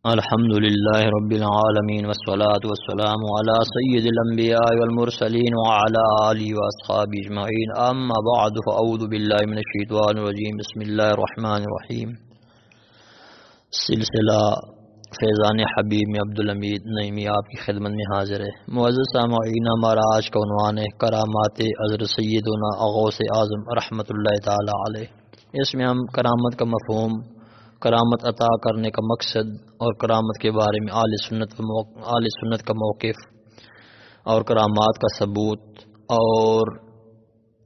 الحمد لله رب العالمين والصلاة والسلام على سيد الأنبياء والمرسلين وعلى آله وأصحابه أجمعين أما بعد فأعوذ بالله من الشيطان الرجيم بسم الله الرحمن الرحيم سلسلہ فیضان حبیب میں عبدالحمید نعیمی آپ کی خدمت میں حاضر ہے۔ معزز سامعین، ہمارا آج کا عنوان ہے کرامات حضرت سیدنا غوث اعظم رحمۃ اللہ تعالی علیہ۔ اس میں ہم کرامت کا مفہوم، کرامت عطا کرنے کا مقصد اور کرامت کے بارے میں اہل سنت کا موقف اور کرامات کا ثبوت، اور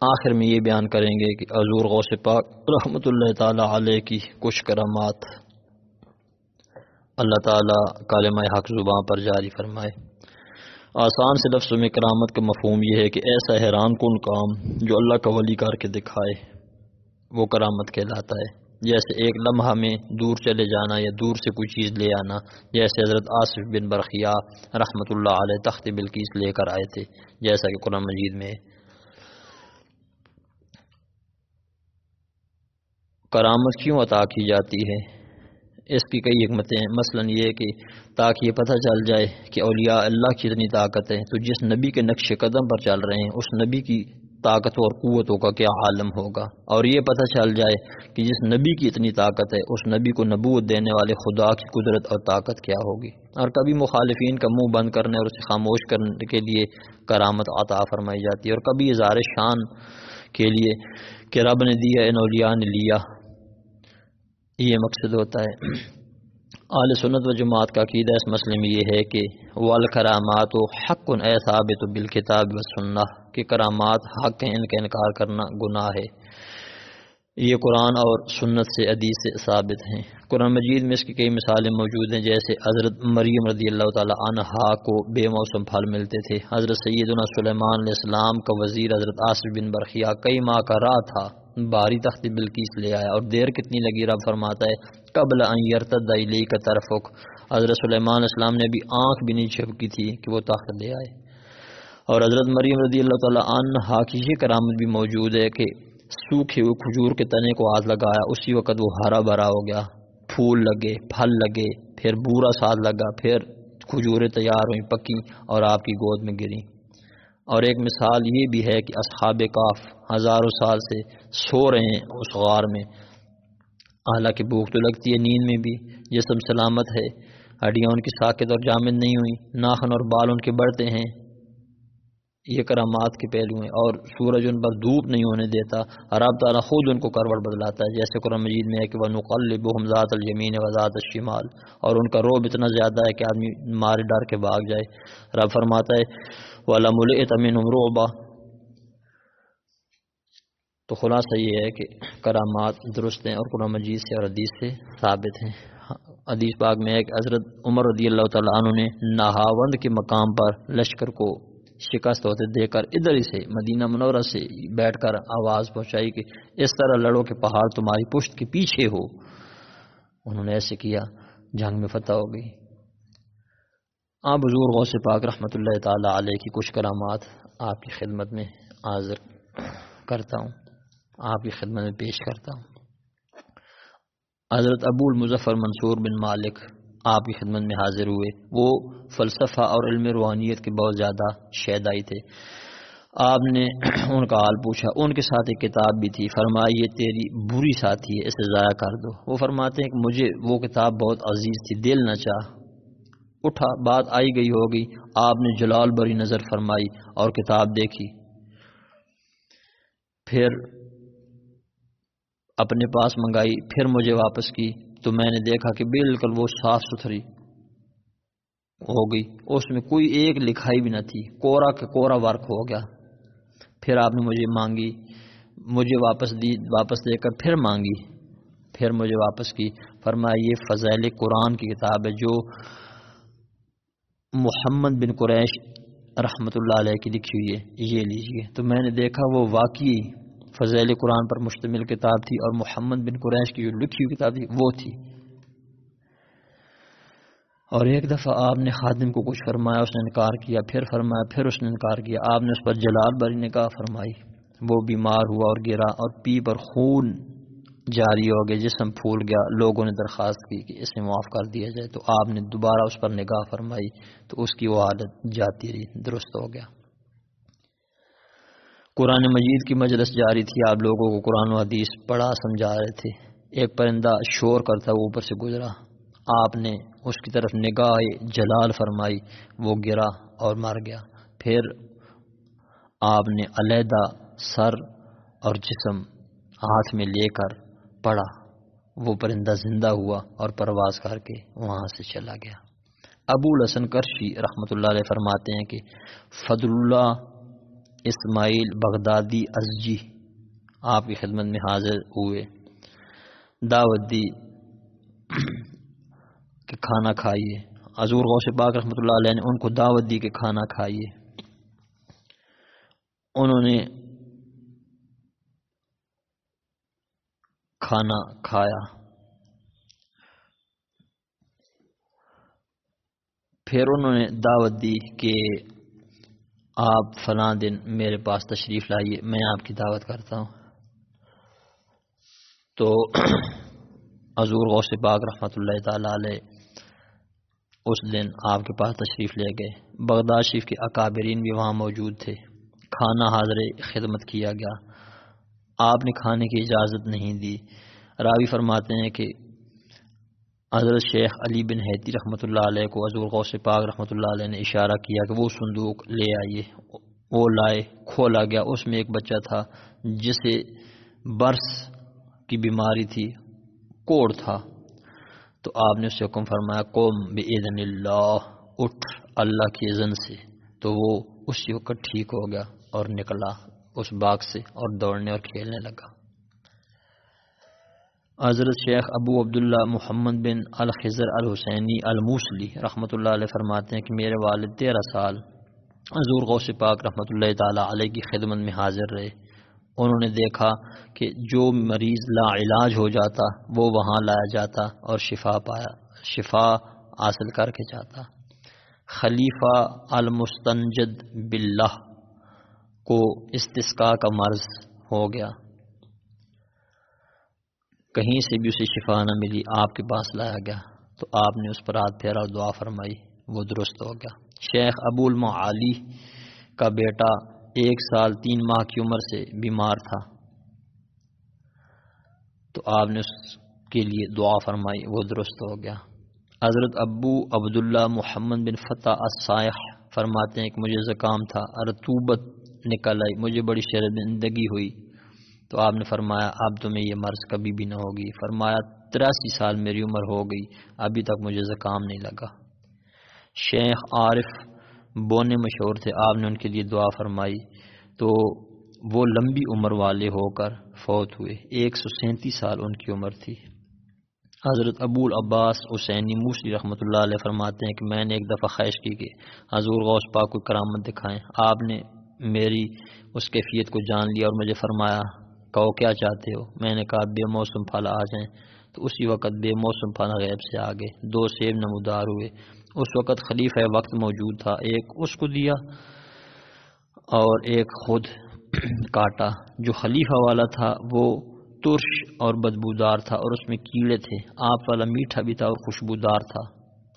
آخر میں یہ بیان کریں گے کہ حضور غوث پاک رحمۃ اللہ تعالی علیہ کی کچھ کرامات اللہ تعالیٰ کلمہ حق زباں پر جاری فرمائے۔ آسان سے لفظوں میں کرامت کا مفہوم یہ ہے کہ ایسا حیران کن کام جو اللہ کا ولی کر کے دکھائے وہ کرامت کہلاتا ہے۔ جیسے ایک لمحہ میں دور چلے جانا یا دور سے کوئی چیز لے آنا، جیسے حضرت آصف بن برخیا رحمۃ اللہ علیہ تخت بلقیس لے کر آئے تھے، جیسا کہ قرآن مجید میں کرامت کیوں عطا کی جاتی ہے، اس کی کئی حکمتیں ہیں۔ مثلا یہ کہ تاکہ یہ پتہ چل جائے کہ اولیاء اللہ کی اتنی طاقت ہے تو جس نبی کے نقش قدم پر چل رہے ہیں اس نبی کی طاقتوں اور قوتوں کا کیا عالم ہوگا، اور یہ پتہ چل جائے کہ جس نبی کی اتنی طاقت ہے اس نبی کو نبوت دینے والے خدا کی قدرت اور طاقت کیا ہوگی۔ اور کبھی مخالفین کا منہ بند کرنے اور اسے خاموش کرنے کے لیے کرامت عطا فرمائی جاتی ہے، اور کبھی اظہار شان کے لیے کہ رب نے دیا ان اولیاء نے لیا، یہ مقصد ہوتا ہے۔ اہل سنت و جماعت کا عقیدہ اس مسئلے میں یہ ہے کہ والکرامات حق اے ثابت بالکتاب والسنہ، کہ کرامات حق ہیں، ان کا انکار کرنا گناہ ہے، یہ قرآن اور سنت سے حدیث سے ثابت ہیں۔ قرآن مجید میں اس کی کئی مثالیں موجود ہیں، جیسے حضرت مریم رضی اللہ تعالی عنہا کو بے موسم پھل ملتے تھے، حضرت سیدنا سلیمان علیہ السلام کا وزیر حضرت آصف بن برخیا کئی ماہ کا راہ تھا، باری تخت بلقیس لے آیا، اور دیر کتنی لگی، رب فرماتا ہے قبل ان یرتد الیک طرفک، حضرت سلیمان علیہ السلام نے بھی آنکھ بھی نہیں جھپکی تھی کہ وہ تخت لے آئے۔ اور حضرت مریم رضی اللہ تعالی عنہا کی یہ کرامت بھی موجود ہے کہ سوکھے ہوئے کھجور کے تنے کو ہاتھ لگایا، اسی وقت وہ ہرا بھرا ہو گیا، پھول لگے، پھل لگے، پھر بورا ساتھ لگا، پھر کھجوریں تیار ہوئیں، پکی اور آپ کی گود میں گری۔ اور ایک مثال یہ بھی ہے کہ اصحاب کہف ہزاروں سال سے سو رہے ہیں اس غار میں، حالانکہ بھوک تو لگتی ہے نیند میں بھی، جسم سلامت ہے، ہڈیاں ان کی ساکت اور جامد نہیں ہوئی، ناخن اور بال ان کے بڑھتے ہیں، یہ کرامات کے پہلو ہیں۔ اور سورج ان پر دھوپ نہیں ہونے دیتا، اور رب تعالیٰ خود ان کو کروٹ بدلاتا ہے، جیسے قرآن مجید میں ہے کہ وَنُقَلِّبُهُمْ ذَاتَ الْيَمِينِ وَذَاتَ الشِّمَالِ، اور ان کا روب اتنا زیادہ ہے کہ آدمی مارے ڈر کے بھاگ جائے۔ رب فرماتا ہے وَلَمُلِئْتَ مِنْهُمْ رُعْبًا۔ تو خلاصہ یہ ہے کہ کرامات درست ہیں اور قرآن مجید سے اور حدیث سے ثابت ہیں۔ حدیث پاک میں ہے کہ حضرت عمر رضی اللہ تعالیٰ عنہ نے نہاوند کے مقام پر لشکر کو شکست ہوتے دیکھ کر ادھر ہی سے مدینہ منورہ سے بیٹھ کر آواز پہنچائی کہ اس طرح لڑو کہ پہاڑ تمہاری پشت کے پیچھے ہو۔ انہوں نے ایسے کیا، جنگ میں فتح ہو گئی۔ آپ حضور غوث پاک رحمۃ اللہ تعالی علیہ کی کچھ کرامات آپ کی خدمت میں حاضر کرتا ہوں، آپ کی خدمت میں پیش کرتا ہوں۔ حضرت ابو المظفر منصور بن مالک آپ کی خدمت میں حاضر ہوئے، وہ فلسفہ اور علم روحانیت کے بہت زیادہ شیدائی تھے۔ آپ نے ان کا حال پوچھا، ان کے ساتھ ایک کتاب بھی تھی، فرمایا یہ تیری بری ساتھی ہے، اسے ضائع کر دو۔ وہ فرماتے ہیں کہ مجھے وہ کتاب بہت عزیز تھی، دل نہ چاہ اٹھا، بات آئی گئی ہوگی، آپ نے جلال بری نظر فرمائی اور کتاب دیکھی، پھر اپنے پاس منگائی، پھر مجھے واپس کی تو میں نے دیکھا کہ بالکل وہ صاف ستھری ہو گئی، اس میں کوئی ایک لکھائی بھی نہ تھی، کورا کا کورا ورک ہو گیا۔ پھر آپ نے مجھے مانگی، مجھے واپس دی، واپس دے کر پھر مانگی، پھر مجھے واپس کی، فرمایا یہ فضائل قرآن کی کتاب ہے جو محمد بن قریش رحمۃ اللہ علیہ کی لکھی ہوئی ہے، یہ لیجئے۔ تو میں نے دیکھا وہ واقعی فضائل قرآن پر مشتمل کتاب تھی، اور محمد بن قریش کی جو لکھی ہوئی کتاب تھی وہ تھی۔ اور ایک دفعہ آپ نے خادم کو کچھ فرمایا، اس نے انکار کیا، پھر فرمایا، پھر اس نے انکار کیا، آپ نے اس پر جلال بری نگاہ فرمائی، وہ بیمار ہوا اور گرا اور پی پر خون جاری ہو گیا، جسم پھول گیا، لوگوں نے درخواست کی کہ اسے معاف کر دیا جائے، تو آپ نے دوبارہ اس پر نگاہ فرمائی تو اس کی وہ حالت جاتی رہی، درست ہو گیا۔ قرآن مجید کی مجلس جاری تھی، آپ لوگوں کو قرآن و حدیث پڑھا سمجھا رہے تھے، ایک پرندہ شور کرتا وہ اوپر سے گزرا، آپ نے اس کی طرف نگاہ جلال فرمائی، وہ گرا اور مر گیا۔ پھر آپ نے علیحدہ سر اور جسم ہاتھ میں لے کر پڑھا، وہ پرندہ زندہ ہوا اور پرواز کر کے وہاں سے چلا گیا۔ ابو الحسن کرشی رحمۃ اللہ علیہ فرماتے ہیں کہ فضل اللہ اسماعیل بغدادی ازجی آپ کی خدمت میں حاضر ہوئے، دعوت دی کہ کھانا کھائیے۔ حضور غوث پاک رحمۃ اللہ علیہ نے ان کو دعوت دی کہ کھانا کھائیے۔ انہوں نے کھانا کھایا، پھر انہوں نے دعوت دی کہ آپ فلاں دن میرے پاس تشریف لائیے، میں آپ کی دعوت کرتا ہوں۔ تو حضور غوث پاک رحمۃ اللہ تعالی علیہ اس دن آپ کے پاس تشریف لے گئے۔ بغداد شریف کے اکابرین بھی وہاں موجود تھے، کھانا حاضر خدمت کیا گیا، آپ نے کھانے کی اجازت نہیں دی۔ راوی فرماتے ہیں کہ حضرت شیخ علی بن حیتی رحمۃ اللہ علیہ کو حضور غوث پاک رحمۃ اللہ علیہ نے اشارہ کیا کہ وہ صندوق لے آئیے، وہ لائے، کھولا گیا، اس میں ایک بچہ تھا جسے برس کی بیماری تھی، کوڑ تھا، تو آپ نے اسے حکم فرمایا قوم بإذن اللہ، اٹھ اللہ کی اذن سے، تو وہ اسی وقت ٹھیک ہو گیا اور نکلا اس باغ سے اور دوڑنے اور کھیلنے لگا۔ حضرت شیخ ابو عبداللہ محمد بن الخضر الحسینی الموصلی رحمۃ اللہ علیہ فرماتے ہیں کہ میرے والد 13 سال حضور غوث پاک رحمۃ اللہ تعالی علیہ کی خدمت میں حاضر رہے۔ انہوں نے دیکھا کہ جو مریض لا علاج ہو جاتا وہ وہاں لایا جاتا اور شفا حاصل کر کے جاتا۔ خلیفہ المستنجد باللہ کو استسقاء کا مرض ہو گیا، کہیں سے بھی اسے شفا نہ ملی، آپ کے پاس لایا گیا تو آپ نے اس پر ہاتھ پھیرا اور دعا فرمائی، وہ درست ہو گیا۔ شیخ ابو المعالی کا بیٹا 1 سال 3 ماہ کی عمر سے بیمار تھا، تو آپ نے اس کے لیے دعا فرمائی، وہ درست ہو گیا۔ حضرت ابو عبداللہ محمد بن فتح الصائح فرماتے ہیں کہ مجھے زکام تھا، رطوبت نکل آئی، مجھے بڑی شرمندگی ہوئی، تو آپ نے فرمایا اب تمہیں یہ مرض کبھی بھی نہ ہوگی۔ فرمایا 83 سال میری عمر ہو گئی، ابھی تک مجھے زکام نہیں لگا۔ شیخ عارف بونے مشہور تھے، آپ نے ان کے لیے دعا فرمائی تو وہ لمبی عمر والے ہو کر فوت ہوئے، 137 سال ان کی عمر تھی۔ حضرت ابو العباس حسینی موصلی رحمۃ اللہ علیہ فرماتے ہیں کہ میں نے ایک دفعہ خواہش کی کہ حضور غوث پاک کو کرامت دکھائیں، آپ نے میری اس کیفیت کو جان لیا اور مجھے فرمایا کہو کیا چاہتے ہو؟ میں نے کہا بے موسم پھل آ جائیں، تو اسی وقت بے موسم پھل غیب سے آگے 2 سیب نمودار ہوئے۔ اس وقت خلیفہ وقت موجود تھا، ایک اس کو دیا اور ایک خود کاٹا۔ جو خلیفہ والا تھا وہ ترش اور بدبودار تھا اور اس میں کیڑے تھے، آپ والا میٹھا بھی تھا اور خوشبودار تھا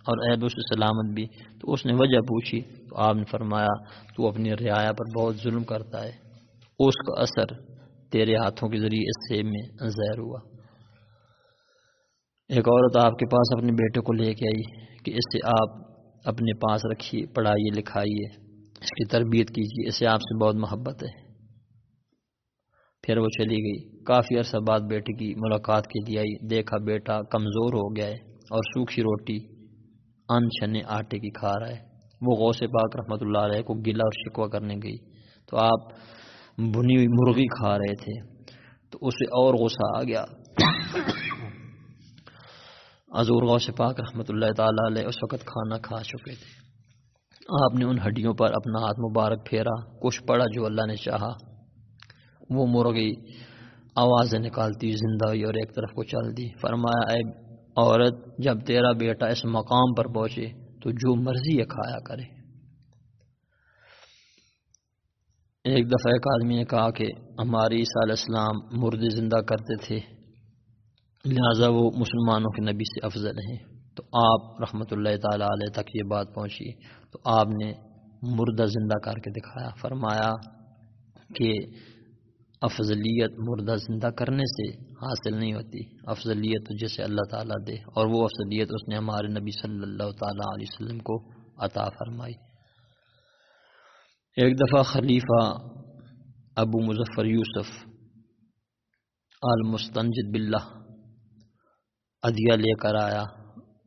اور عیب سے سلامت بھی۔ تو اس نے وجہ پوچھی تو آپ نے فرمایا تو اپنی رعایا پر بہت ظلم کرتا ہے، اس کا اثر تیرے ہاتھوں کے ذریعے اس سیب میں زہر ہوا۔ ایک عورت آپ کے پاس اپنے بیٹے کو لے کے آئی کہ اسے آپ اپنے پاس رکھیے، پڑھائیے لکھائیے، اس کی تربیت کیجیے، اسے آپ سے بہت محبت ہے۔ پھر وہ چلی گئی، کافی عرصہ بعد بیٹے کی ملاقات کے لیے آئی، دیکھا بیٹا کمزور ہو گیا ہے اور سوکھی روٹی ان چھنے آٹے کی کھا رہا ہے۔ وہ غوث پاک رحمۃ اللہ علیہ کو گلہ اور شکوہ کرنے گئی تو آپ بھنی ہوئی مرغی کھا رہے تھے، تو اسے اور غصہ آ گیا۔ حضور غوث پاک رحمۃ اللہ تعالی علیہ اس وقت کھانا کھا چکے تھے، آپ نے ان ہڈیوں پر اپنا ہاتھ مبارک پھیرا، کچھ پڑا جو اللہ نے چاہا، وہ مرغی آوازیں نکالتی زندہ ہوئی اور ایک طرف کو چل دی۔ فرمایا اے عورت، جب تیرا بیٹا اس مقام پر پہنچے تو جو مرضی ہے کھایا کرے۔ ایک دفعہ ایک آدمی نے کہا کہ ہمارے عیسیٰ علیہ السلام مردے زندہ کرتے تھے، لہذا وہ مسلمانوں کے نبی سے افضل ہیں۔ تو آپ رحمۃ اللہ تعالیٰ علیہ تک یہ بات پہنچی تو آپ نے مردہ زندہ کر کے دکھایا، فرمایا کہ افضلیت مردہ زندہ کرنے سے حاصل نہیں ہوتی، افضلیت تو جسے اللہ تعالیٰ دے، اور وہ افضلیت اس نے ہمارے نبی صلی اللہ تعالیٰ علیہ وسلم کو عطا فرمائی۔ ایک دفعہ خلیفہ ابو مظفر یوسف المستنجد باللہ عدیہ لے کر آیا،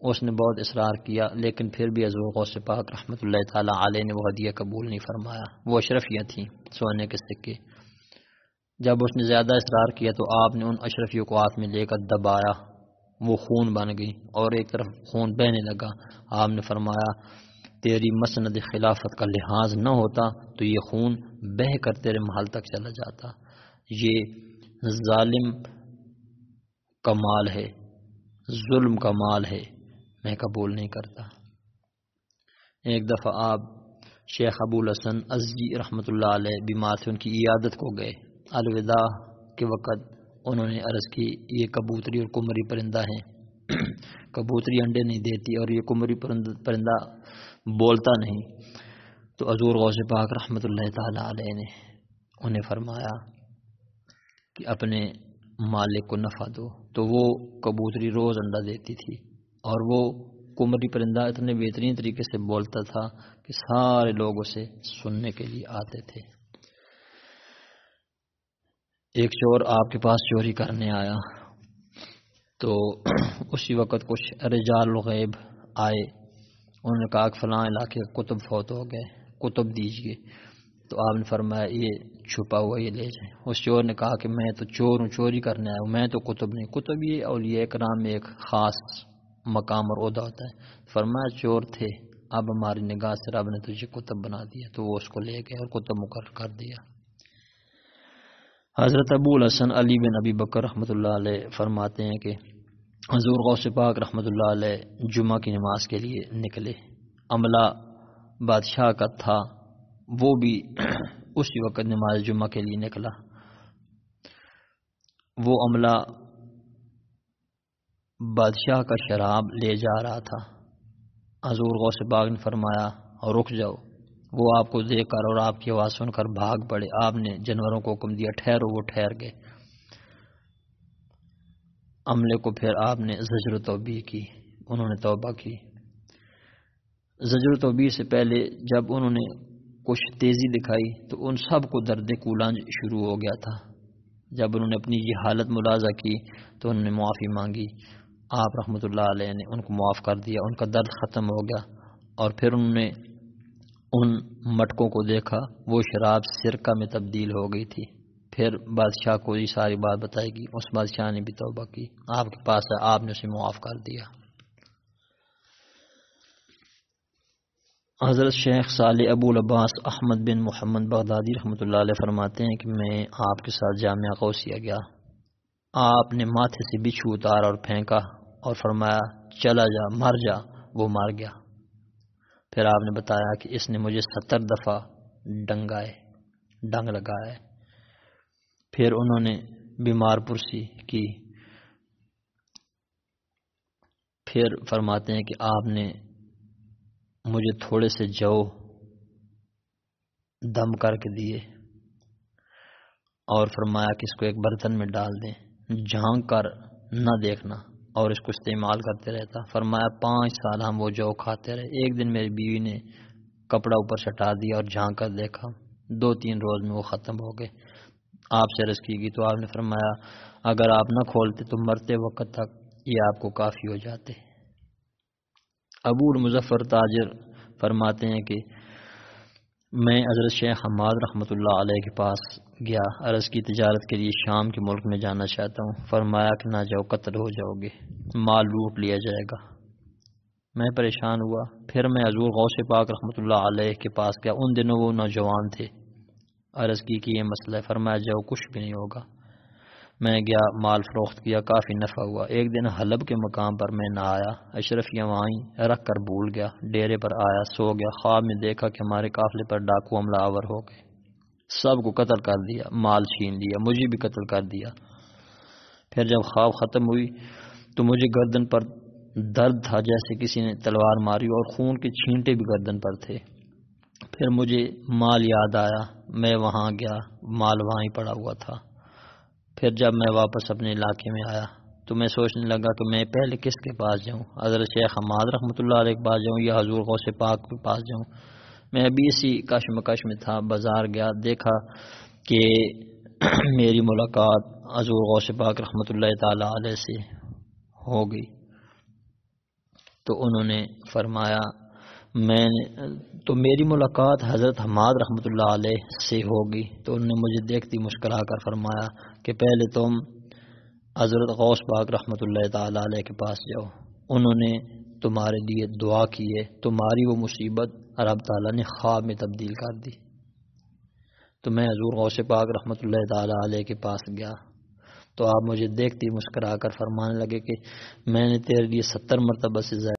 اس نے بہت اصرار کیا، لیکن پھر بھی حضور غوث پاک رحمۃ اللہ تعالیٰ علیہ نے وہ ہدیہ قبول نہیں فرمایا۔ وہ اشرفیاں تھیں، سونے کے سکے۔ جب اس نے زیادہ اصرار کیا تو آپ نے ان اشرفیوں کو ہاتھ میں لے کر دبایا، وہ خون بن گئی اور ایک طرف خون بہنے لگا۔ آپ نے فرمایا تیری مسند خلافت کا لحاظ نہ ہوتا تو یہ خون بہہ کر تیرے محل تک چلا جاتا، یہ ظالم کا مال ہے، ظلم کا مال ہے، میں قبول نہیں کرتا۔ ایک دفعہ آپ شیخ ابو الحسن ازدی رحمۃ اللہ علیہ بیمار تھے، ان کی عیادت کو گئے۔ الوداع کے وقت انہوں نے عرض کی یہ کبوتری اور کمری پرندہ ہیں، کبوتری انڈے نہیں دیتی اور یہ کمری پرندہ بولتا نہیں۔ تو حضور غوث پاک رحمۃ اللہ تعالیٰ علیہ نے انہیں فرمایا کہ اپنے مالک کو نفع دو، تو وہ کبوتری روز انڈا دیتی تھی اور وہ کمری پرندہ اتنے بہترین طریقے سے بولتا تھا کہ سارے لوگ اسے سننے کے لیے آتے تھے۔ ایک چور آپ کے پاس چوری کرنے آیا تو اسی وقت کچھ رجال الغیب آئے، انہوں نے کہا کہ فلاں علاقے کا کتب فوت ہو گئے، کتب دیجیے۔ تو آپ نے فرمایا یہ چھپا ہوا یہ لے جائیں۔ اس چور نے کہا کہ میں تو چور ہوں، چوری کرنے آیا ہوں، میں تو کتب نہیں۔ کتب یہ اولیاء کرام میں ایک خاص مقام اور عہدہ ہوتا ہے۔ فرمایا چور تھے، اب ہماری نگاہ سے رب نے تجھے کتب بنا دیا، تو وہ اس کو لے گئے اور کتب مقرر کر دیا۔ حضرت ابو الحسن علی بن ابی بکر رحمۃ اللہ علیہ فرماتے ہیں کہ حضور غوث پاک رحمۃ اللہ علیہ جمعہ کی نماز کے لیے نکلے، عملہ بادشاہ کا تھا، وہ بھی اسی وقت نماز جمعہ کے لیے نکلا۔ وہ عملہ بادشاہ کا شراب لے جا رہا تھا، حضور غوث پاک نے فرمایا اور رک جاؤ۔ وہ آپ کو دیکھ کر اور آپ کی آواز سن کر بھاگ پڑے، آپ نے جانوروں کو حکم دیا ٹھہرو، وہ ٹھہر گئے۔ عملے کو پھر آپ نے زجر و توبیح کی، انہوں نے توبہ کی۔ زجر و توبیح سے پہلے جب انہوں نے کچھ تیزی دکھائی تو ان سب کو درد کولانج شروع ہو گیا تھا۔ جب انہوں نے اپنی یہ حالت ملاحظہ کی تو انہوں نے معافی مانگی، آپ رحمۃ اللہ علیہ نے ان کو معاف کر دیا، ان کا درد ختم ہو گیا۔ اور پھر انہوں نے ان مٹکوں کو دیکھا، وہ شراب سرکہ میں تبدیل ہو گئی تھی۔ پھر بادشاہ کو یہ ساری بات بتائی گی، اس بادشاہ نے بھی توبہ کی، آپ کے پاس ہے، آپ نے اسے معاف کر دیا۔ حضرت شیخ صالح ابو العباس احمد بن محمد بغدادی رحمۃ اللہ علیہ فرماتے ہیں کہ میں آپ کے ساتھ جامعہ غوثیہ گیا، آپ نے ماتھے سے بچھو اتارا اور پھینکا اور فرمایا چلا جا، مر جا، وہ مر گیا۔ پھر آپ نے بتایا کہ اس نے مجھے 70 دفعہ ڈنگ لگایا ہے۔ پھر انہوں نے بیمار پرسی کی۔ پھر فرماتے ہیں کہ آپ نے مجھے تھوڑے سے جو دم کر کے دیے اور فرمایا کہ اس کو ایک برتن میں ڈال دیں، جھانک کر نہ دیکھنا اور اس کو استعمال کرتے رہتا۔ فرمایا 5 سال ہم وہ جو کھاتے رہے۔ ایک دن میری بیوی نے کپڑا اوپر سٹا دیا اور جھانک کر دیکھا، 2-3 روز میں وہ ختم ہو گئے۔ آپ سے عرض کی گئی تو آپ نے فرمایا اگر آپ نہ کھولتے تو مرتے وقت تک یہ آپ کو کافی ہو جاتے۔ ابو المظفر تاجر فرماتے ہیں کہ میں حضرت شیخ حماد رحمۃ اللہ علیہ کے پاس گیا، عرض کی تجارت کے لیے شام کے ملک میں جانا چاہتا ہوں۔ فرمایا کہ نہ جاؤ، قتل ہو جاؤ گے، مال لوٹ لیا جائے گا۔ میں پریشان ہوا، پھر میں حضور غوث پاک رحمۃ اللہ علیہ کے پاس گیا، ان دنوں وہ نوجوان تھے، عرض کی کہ یہ مسئلہ ہے۔ فرمایا جاؤ، کچھ بھی نہیں ہوگا۔ میں گیا، مال فروخت کیا، کافی نفع ہوا۔ ایک دن حلب کے مقام پر میں نہ آیا، اشرفیاں وہیں رکھ کر بھول گیا، ڈیرے پر آیا، سو گیا، خواب میں دیکھا کہ ہمارے قافلے پر ڈاکو حملہ آور ہو گئے، سب کو قتل کر دیا، مال چھین لیا، مجھے بھی قتل کر دیا۔ پھر جب خواب ختم ہوئی تو مجھے گردن پر درد تھا جیسے کسی نے تلوار ماری، اور خون کے چھینٹے بھی گردن پر تھے۔ پھر مجھے مال یاد آیا، میں وہاں گیا، مال وہاں ہی پڑا ہوا تھا۔ پھر جب میں واپس اپنے علاقے میں آیا تو میں سوچنے لگا کہ میں پہلے کس کے پاس جاؤں، حضرت شیخ حماد رحمۃ اللہ علیہ کے پاس جاؤں یا حضور غوث پاک کے پاس جاؤں۔ میں ابھی اسی کشمکش میں تھا، بازار گیا، دیکھا کہ میری ملاقات حضور غوث پاک رحمۃ اللہ تعالی علیہ سے ہو گئی۔ تو انہوں نے فرمایا تو میری ملاقات حضرت حماد رحمۃ اللہ علیہ سے ہوگی، تو انہوں نے مجھے دیکھتی مسکرا کر فرمایا کہ پہلے تم حضرت غوث پاک رحمۃ اللہ تعالی علیہ کے پاس جاؤ، انہوں نے تمہارے لیے دعا کی ہے، تمہاری وہ مصیبت رب تعالیٰ نے خواب میں تبدیل کر دی۔ تو میں حضور غوث پاک رحمۃ اللہ تعالی علیہ کے پاس گیا تو آپ مجھے دیکھتی مسکرا کر فرمانے لگے کہ میں نے تیرے لیے 70 مرتبہ سے